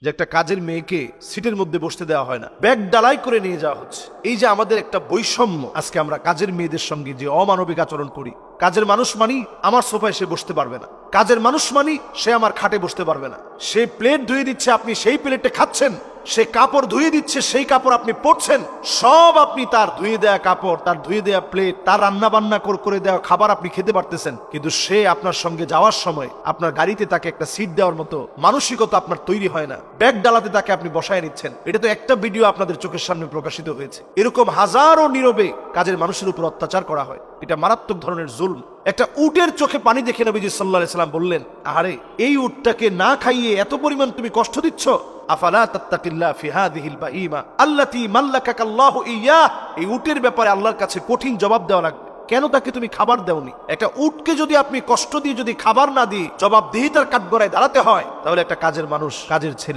যে একটা কাজের মেয়েকে সিটের মধ্যে বসতে দেওয়া হয় না, ব্যাগ ডালাই করে নিয়ে যাওয়া হচ্ছে। এই যে আমাদের একটা বৈষম্য, আজকে আমরা কাজের মেয়েদের সঙ্গে যে অমানবিক আচরণ করি। কাজের মানুষ মানি আমার সোফায় সে বসতে পারবে না, কাজের মানুষ মানি সে আমার খাটে বসতে পারবে না। সে প্লেট ধুয়ে দিচ্ছে, আপনি সেই প্লেটে খাচ্ছেন। সে কাপড় ধুয়ে দিচ্ছে, সেই কাপড় আপনি পরছেন। সব আপনি তার ধুয়ে দেয়া কাপড়, তার ধুয়ে দেয়া প্লেট, তার রান্না বান্না করে দেওয়া খাবার আপনি খেতে পারতেছেন, কিন্তু সে আপনার সঙ্গে যাওয়ার সময় আপনার গাড়িতে তাকে একটা সিট দেওয়ার মতো মানসিকতা আপনার তৈরি হয় না। ব্যাগ ডালাতে তাকে আপনি বসায় নিচ্ছেন। এটা তো একটা ভিডিও আপনাদের চোখের সামনে প্রকাশিত হয়েছে। এরকম হাজারো নীরবে কাজের মানুষের উপর অত্যাচার করা হয়। এটা মারাত্মক ধরনের জুলম। একটা উটের চোখে পানি দেখে নবীজি সাল্লাল্লাহু আলাইহি সাল্লাম বললেন, আরে এই উটটাকে না খাইয়ে এত পরিমাণ তুমি কষ্ট দিচ্ছ। আফালা তাত্তাকিল্লাহ ফি হাযিহিল বাহিমা আল্লাতী মাল্লাকাকাল্লাহু ইয়্যাহ। এই উটের ব্যাপারে আল্লাহর কাছে কঠিন জবাব দেওয়া লাগবে। কেন তাকে তুমি খাবার দেওনি? একটা উটকে যদি আপনি কষ্ট দিয়ে, যদি খাবার না দিয়ে জবাবদিহিতার কাঠগড়ায় দাঁড়াতে হয়, তাহলে একটা কাজের মানুষ, কাজের ছেলে